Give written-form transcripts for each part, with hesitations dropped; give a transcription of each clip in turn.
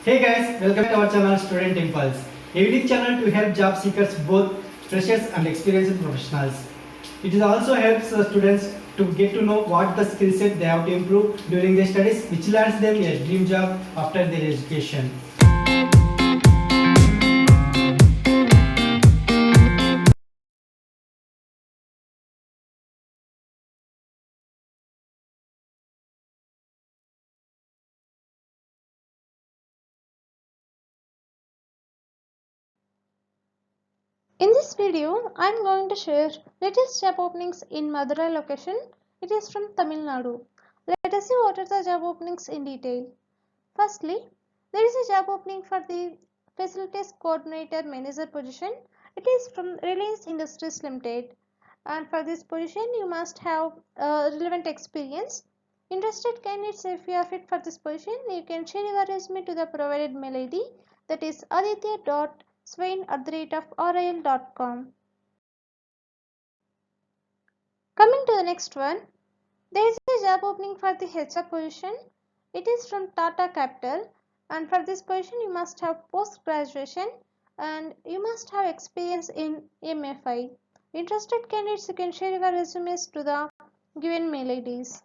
Hey guys, welcome to our channel Student Impulse, a unique channel to help job seekers, both freshers and experienced professionals. It also helps students to get to know what the skill set they have to improve during their studies, which lands them a dream job after their education. In this video, I am going to share latest job openings in Madurai location. It is from Tamil Nadu. Let us see what are the job openings in detail. Firstly, there is a job opening for the Facilities Coordinator Manager position. It is from Reliance Industries Limited. And for this position, you must have relevant experience. Interested candidates, if you are fit for this position, you can share your resume to the provided mail ID, that is aditya.swain@ril.com. Coming to the next one, there is a job opening for the HR position. It is from Tata Capital, and for this position you must have post graduation and you must have experience in MFI. Interested candidates, you can share your resumes to the given mail IDs.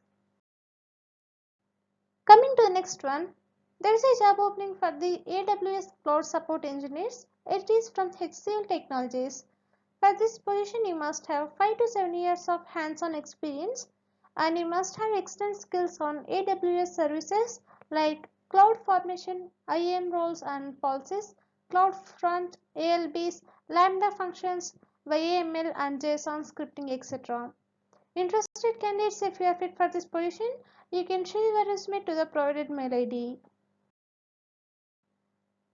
Coming to the next one, there is a job opening for the AWS Cloud Support Engineers. It is from HCL Technologies. For this position, you must have 5 to 7 years of hands-on experience and you must have extensive skills on AWS services like cloud formation, IAM roles and policies, CloudFront, ALBs, Lambda functions, YAML and JSON scripting, etc. Interested candidates, if you are fit for this position, you can share your resume to the provided mail ID.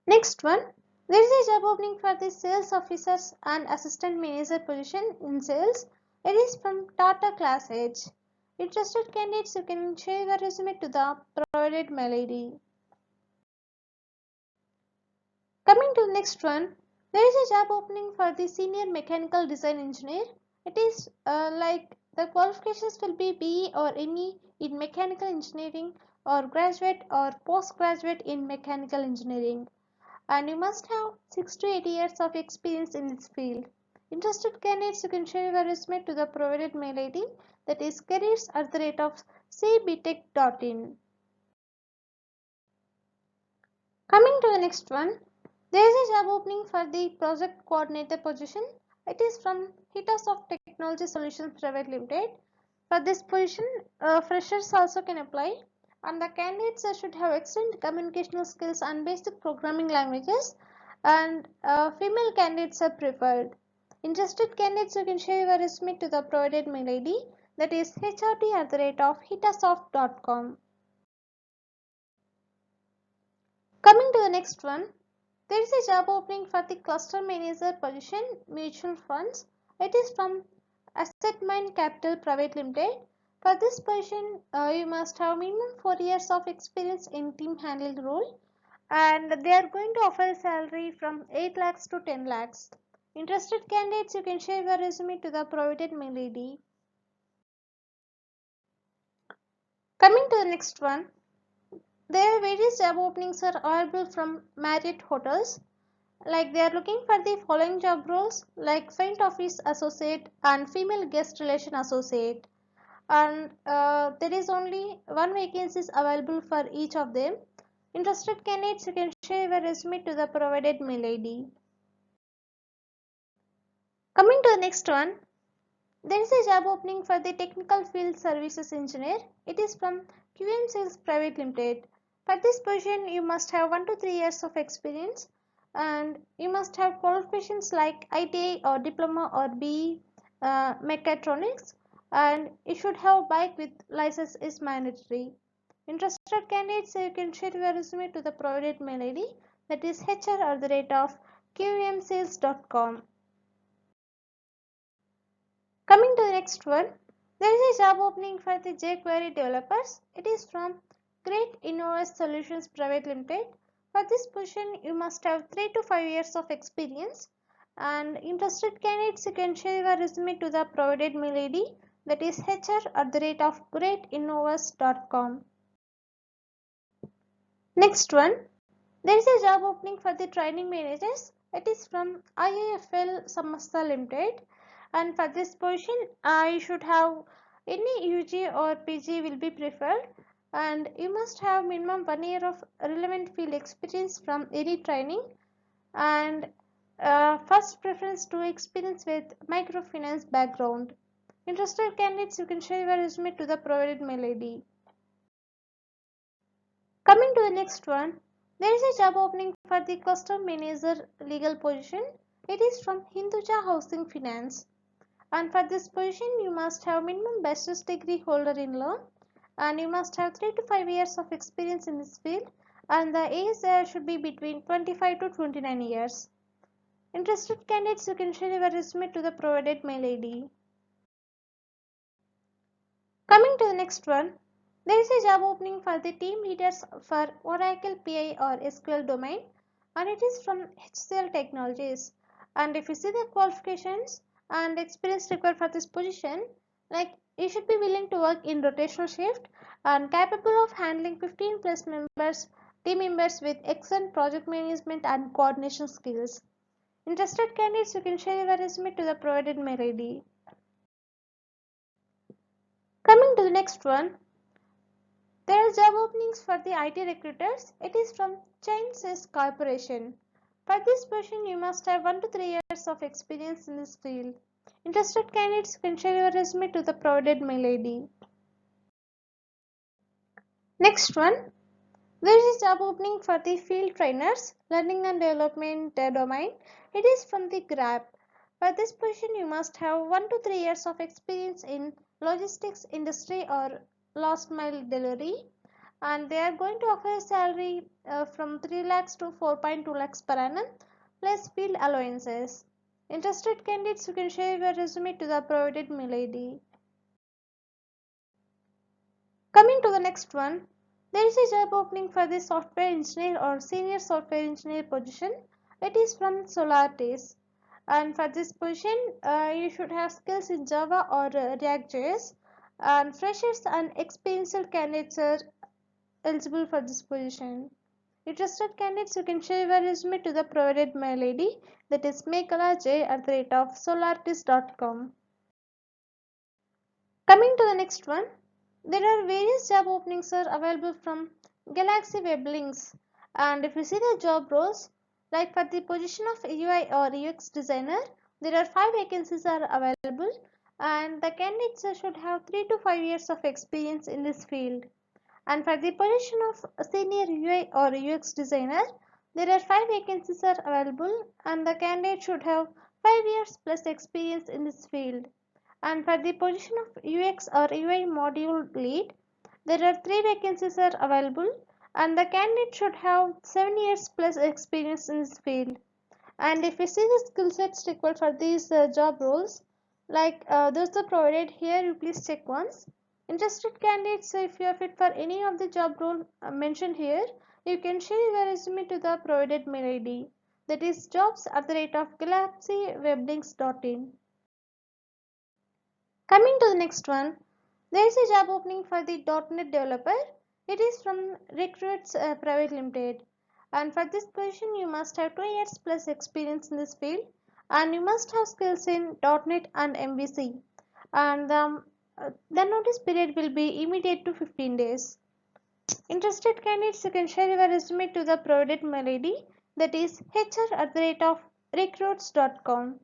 Next one, there is a job opening for the sales officers and assistant manager position in sales. It is from Tata Class Edge. Interested candidates, you can share your resume to the provided mail ID. Coming to the next one, there is a job opening for the senior mechanical design engineer. It is like the qualifications will be BE or ME in mechanical engineering or graduate or postgraduate in mechanical engineering. And you must have 6 to 8 years of experience in this field. Interested candidates, you can share your resume to the provided mail ID, that is careers@cbtech.in. Coming to the next one, there is a job opening for the project coordinator position. It is from Hitasoft Technology Solutions Private Limited. For this position, freshers also can apply, and the candidates should have excellent communicational skills and basic programming languages, and female candidates are preferred. Interested candidates, you can share your resume to the provided mail ID, that is hrd@hitasoft.com. Coming to the next one, there is a job opening for the cluster manager position, mutual funds. It is from Assetmind Capital Private Limited. For this position, you must have minimum 4 years of experience in team handling role, and they are going to offer a salary from 8 lakhs to 10 lakhs. Interested candidates, you can share your resume to the provided mail ID. Coming to the next one, there are various job openings are available from Marriott Hotels. Like they are looking for the following job roles like front office associate and female guest relation associate, and there is only one vacancies available for each of them. Interested candidates, you can share your resume to the provided mail ID. Coming to the next one, there is a job opening for the technical field services engineer. It is from QM Sales Private Limited. For this position, you must have 1 to 3 years of experience and you must have qualifications like ITI or diploma or BE mechatronics, and you should have bike with license is mandatory. Interested candidates, you can share your resume to the provided mail ID, that is hr@qmsales.com. Coming to the next one, there is a job opening for the jQuery developers. It is from Great Innovation Solutions Private Limited. For this position, you must have 3 to 5 years of experience, and interested candidates, you can share your resume to the provided mail ID, that is hr@greatinnovas.com. Next one, There is a job opening for the training managers. It is from IIFL Samastha Limited, and for this position I should have any UG or PG will be preferred, and you must have minimum 1 year of relevant field experience from any training, and first preference to experience with microfinance background. Interested candidates, you can share your resume to the provided mail ID. Coming to the next one, there is a job opening for the custom manager legal position. It is from Hinduja Housing Finance, and for this position you must have minimum bachelor's degree holder in law, and you must have 3 to 5 years of experience in this field, and the age should be between 25 to 29 years. Interested candidates, you can share your resume to the provided mail ID. Coming to the next one, there is a job opening for the team leaders for Oracle PI or SQL domain, and it is from HCL Technologies. And if you see the qualifications and experience required for this position, like you should be willing to work in rotational shift and capable of handling 15 plus team members with excellent project management and coordination skills. Interested candidates, you can share your resume to the provided mail ID. Coming to the next one, there are job openings for the IT recruiters. It is from Chain Corporation. For this position, you must have 1 to 3 years of experience in this field. Interested candidates can share your resume to the provided mail ID. Next one, there is a job opening for the field trainers, learning and development domain. It is from the Grab. For this position, you must have 1 to 3 years of experience in logistics industry or last mile delivery, and they are going to offer a salary from 3 lakhs to 4.2 lakhs per annum plus field allowances. Interested candidates, you can share your resume to the provided mail ID. Coming to the next one, there is a job opening for the software engineer or senior software engineer position. It is from Solaris, and for this position you should have skills in Java or React.js, and freshers and experienced candidates are eligible for this position. Interested candidates, you can share your resume to the provided mail ID, that is mekalaj@solartis.com. Coming to the next one, there are various job openings are available from Galaxy Web Links, and if you see the job roles, like for the position of UI or UX designer, there are 5 vacancies are available, and the candidates should have 3 to 5 years of experience in this field. And for the position of senior UI or UX designer, there are 5 vacancies are available, and the candidate should have 5 years plus experience in this field. And for the position of UX or UI module lead, there are 3 vacancies are available, and the candidate should have 7 years plus experience in this field. And if you see the skill sets required for these job roles, like those are provided here, you please check once. Interested candidates, if you are fit for any of the job role mentioned here, you can share your resume to the provided mail ID, that is jobs@galaxyweblinks.in. Coming to the next one, there is a job opening for the .NET developer. It is from Recruits Private Limited, and for this position you must have 2 years plus experience in this field, and you must have skills in .NET and MVC, and the notice period will be immediate to 15 days. Interested candidates, you can share your resume to the provided mail ID, that is hr@recruits.com.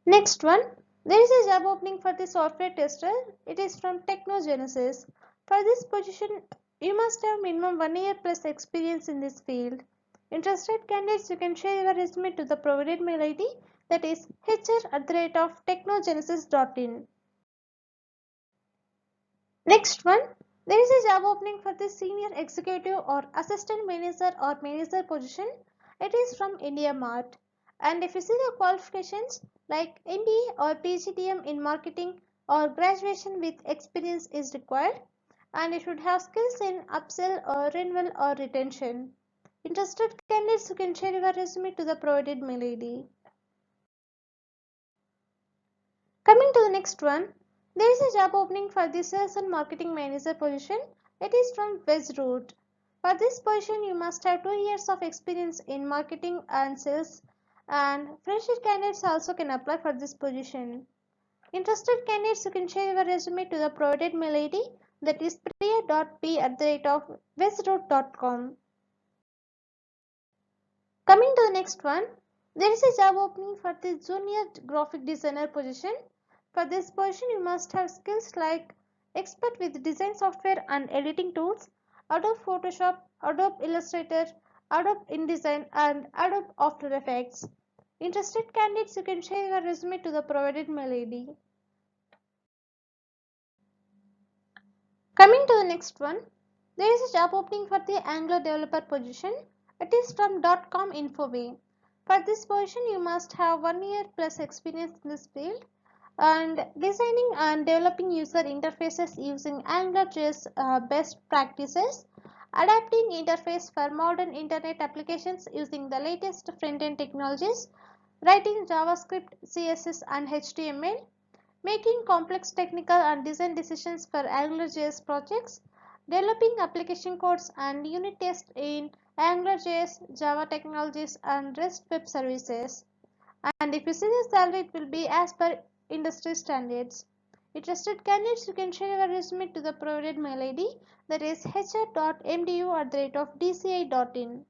Next one, there is a job opening for the software tester. It is from Technogenesis. For this position, you must have minimum 1 year plus experience in this field. Interested candidates, you can share your resume to the provided mail ID, that is hr@technogenesis.in. Next one, there is a job opening for the senior executive or assistant manager or manager position. It is from India Mart. And if you see the qualifications, like NDA or PGDM in marketing or graduation with experience is required, and you should have skills in upsell or renewal or retention. Interested candidates, you can share your resume to the provided mail ID. Coming to the next one, there is a job opening for the sales and marketing manager position. It is from Westroot. For this position, you must have 2 years of experience in marketing and sales, and fresher candidates also can apply for this position. Interested candidates, you can share your resume to the provided mail ID, that is priya.p@westroad.com. Coming to the next one, there is a job opening for the junior graphic designer position. For this position, you must have skills like expert with design software and editing tools, Adobe Photoshop, Adobe Illustrator, Adobe InDesign, and Adobe After Effects. Interested candidates, you can share your resume to the provided mail ID. Coming to the next one, there is a job opening for the Angular developer position. It is from .com Infoway. For this position, you must have 1 year plus experience in this field and designing and developing user interfaces using AngularJS best practices, adapting interface for modern internet applications using the latest front-end technologies, writing JavaScript, CSS, and HTML, making complex technical and design decisions for AngularJS projects, developing application codes and unit tests in AngularJS, Java technologies, and REST web services. And if you see the salary, it will be as per industry standards. Interested candidates, you can share your resume to the provided mail ID, that is hr.mdu@dci.in.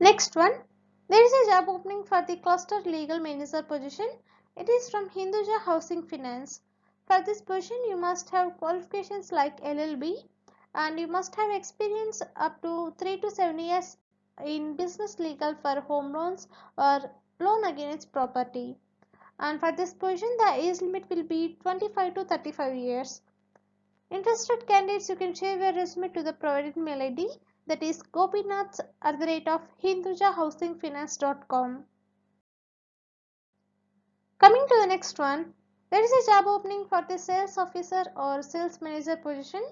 Next one, there is a job opening for the cluster legal manager position. It is from Hinduja Housing Finance. For this position, you must have qualifications like LLB and you must have experience up to 3 to 7 years in business legal for home loans or loan against property. And for this position, the age limit will be 25 to 35 years. Interested candidates, you can share your resume to the provided mail ID, that is gopinath@hindujahousingfinance.com. Coming to the next one, there is a job opening for the sales officer or sales manager position.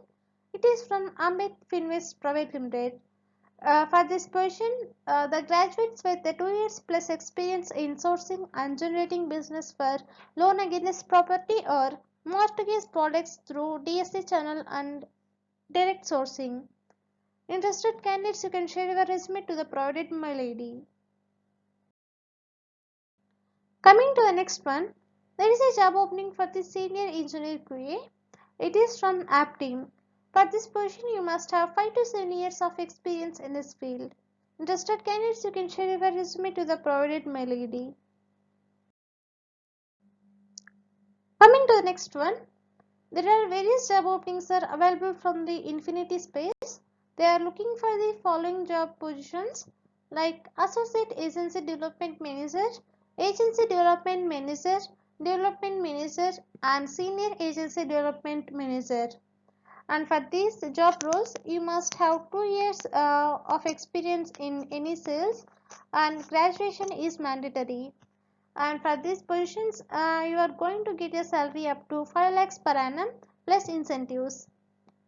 It is from Ambit Finvest Private Limited. For this position, the graduates with the 2 years plus experience in sourcing and generating business for loan against property or mortgage products through DSC channel and direct sourcing. Interested candidates, you can share your resume to the provided mail ID. Coming to the next one, there is a job opening for the senior engineer QA. It is from Apteam. For this position, you must have 5 to 7 years of experience in this field. Interested candidates, you can share your resume to the provided mail ID. Coming to the next one, there are various job openings are available from the Infinity Space. They are looking for the following job positions like Associate Agency Development Manager, Agency Development Manager, Development Manager, and Senior Agency Development Manager. And for these job roles, you must have 2 years of experience in any sales and graduation is mandatory. And for these positions, you are going to get a salary up to 5 lakhs per annum plus incentives.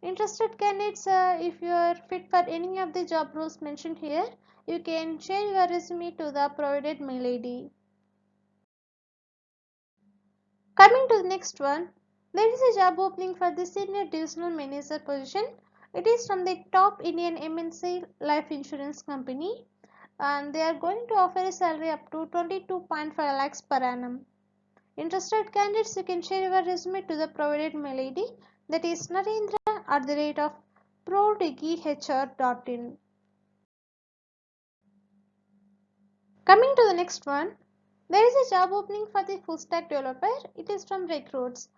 Interested candidates, if you are fit for any of the job roles mentioned here, you can share your resume to the provided mail ID. Coming to the next one, there is a job opening for the senior divisional manager position. It is from the top Indian MNC life insurance company and they are going to offer a salary up to 22.5 lakhs per annum. Interested candidates, you can share your resume to the provided mail ID, that is narendra@prodigi.hr.in. Coming to the next one, there is a job opening for the full stack developer. It is from Recruits.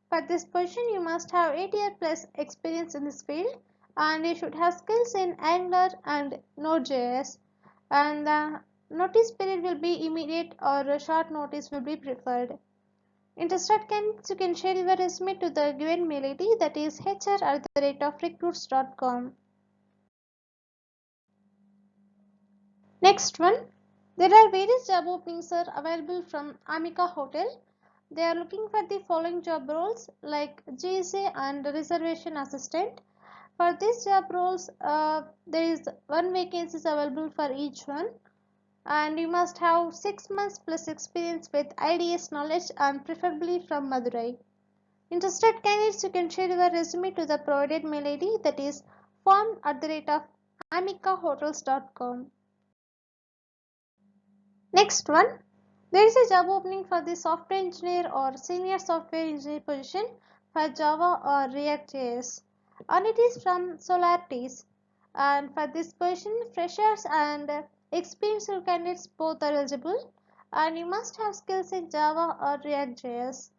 For this position, you must have 8 year plus experience in this field and you should have skills in Angular and Node.js. And the notice period will be immediate or a short notice will be preferred. Interested candidates, you can share your resume to the given mail ID, that is hr@recruits.com. Next one, there are various job openings are available from Amica Hotel. They are looking for the following job roles like GSA and reservation assistant. For these job roles, there is one vacancy available for each one and you must have 6 months plus experience with IDS knowledge and preferably from Madurai. Interested candidates, you can share your resume to the provided mail ID, that is form@amicahotels.com. Next one, there is a job opening for the software engineer or senior software engineer position for Java or React.js, and it is from Solarities. And for this position, freshers and experienced candidates both are eligible, and you must have skills in Java or React.js.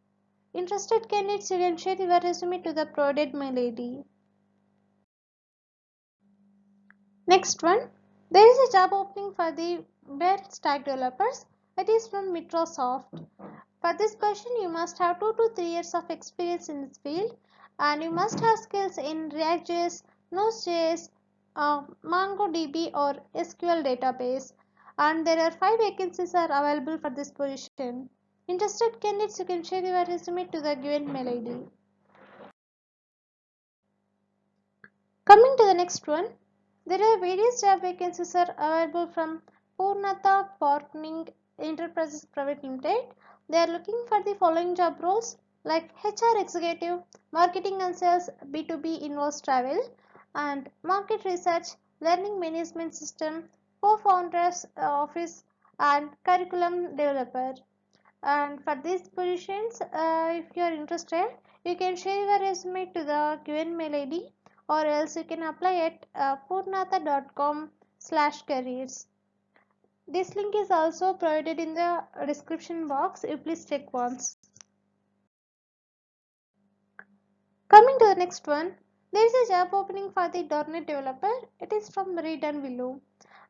Interested candidates, you can share your resume to the provided mail ID. Next one, there is a job opening for the web stack developers. It is from Microsoft. For this position, you must have 2 to 3 years of experience in this field, and you must have skills in React.js, Node.js, MongoDB or SQL database. And there are 5 vacancies are available for this position. Interested candidates, you can share your resume to the given mail ID. Coming to the next one, there are various job vacancies are available from Purnatha Partnering Enterprises Private Limited. They are looking for the following job roles like HR executive, marketing and sales, B2B involves travel, and market research, learning management system, co-founders office, and curriculum developer. And for these positions, if you are interested, you can share your resume to the given mail ID, or else you can apply at purnatha.com/careers. This link is also provided in the description box. You please check once. Coming to the next one, there is a job opening for the .NET developer. It is from Reed and Willow.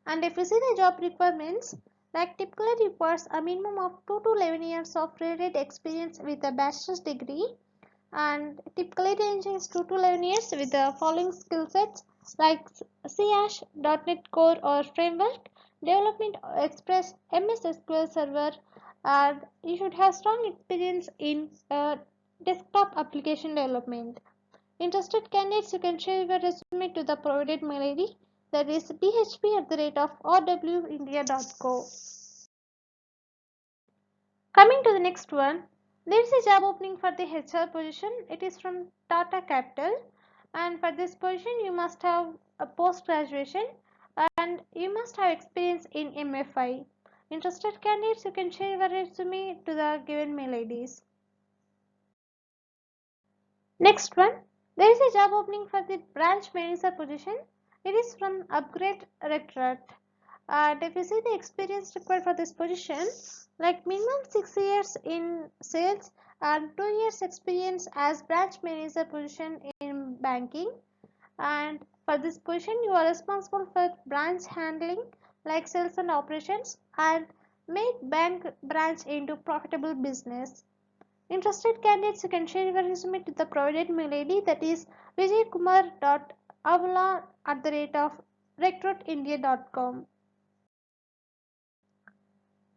And if you see the job requirements, like typically requires a minimum of 2 to 11 years of related experience with a bachelor's degree, and typically ranges 2 to 11 years with the following skill sets like C#, .NET Core or Framework, Development Express, MS SQL Server, and you should have strong experience in desktop application development. Interested candidates, you can share your resume to the provided mail ID, that is dhp@rwindia.co. Coming to the next one, there is a job opening for the HR position. It is from Tata Capital, and for this position you must have a post graduation and you must have experience in MFI. Interested candidates, you can share your resume to the given mail IDs. Next one, there is a job opening for the branch manager position. It is from Upgrade Rectorate. And if you see the experience required for this position, like minimum 6 years in sales and 2 years experience as branch manager position in banking. And for this position, you are responsible for branch handling like sales and operations and make bank branch into profitable business. Interested candidates, you can share your resume to the provided mail ID, that is vijaykumar.avala@recruitindia.com.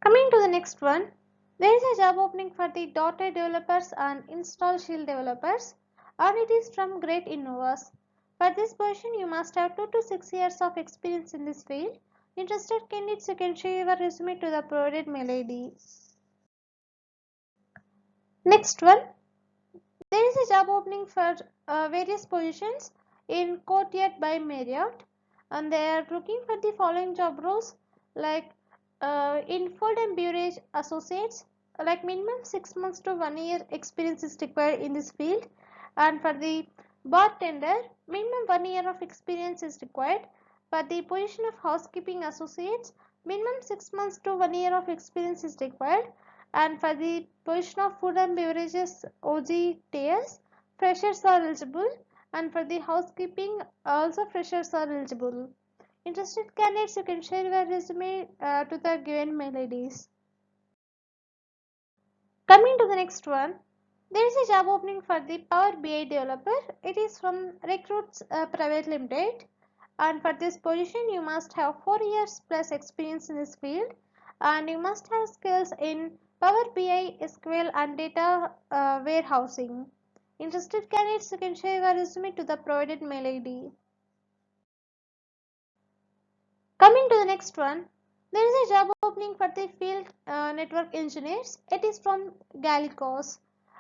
Coming to the next one, there is a job opening for the .NET developers and install shield developers, and it is from Great Innovas. For this position, you must have 2 to 6 years of experience in this field. Interested candidates, you can share your resume to the provided mail ID. Next one, there is a job opening for various positions in Courtyard by Marriott, and they are looking for the following job roles like in food and beverage associates, like minimum 6 months to 1 year experience is required in this field, and for the bartender, minimum 1 year of experience is required. For the position of housekeeping associates, minimum 6 months to 1 year of experience is required, and for the position of food and beverages OGTS, freshers are eligible, and for the housekeeping also freshers are eligible. Interested candidates, you can share your resume to the given mail IDs. Coming to the next one, there is a job opening for the Power BI developer. It is from Recruits Private Limited, and for this position you must have 4 years plus experience in this field, and you must have skills in Power BI, SQL and data warehousing. Interested candidates, you can share your resume to the provided mail ID. Coming to the next one, there is a job opening for the field network engineers. It is from Gallicos,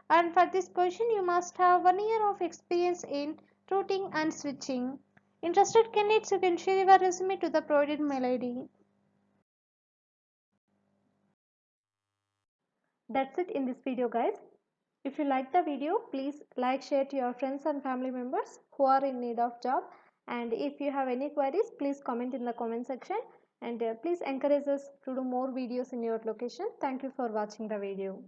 And for this position, you must have 1 year of experience in routing and switching. Interested candidates, you can share your resume to the provided mail ID. That's it in this video, guys. If you like the video, please like, share to your friends and family members who are in need of job. And if you have any queries, please comment in the comment section. And please encourage us to do more videos in your location. Thank you for watching the video.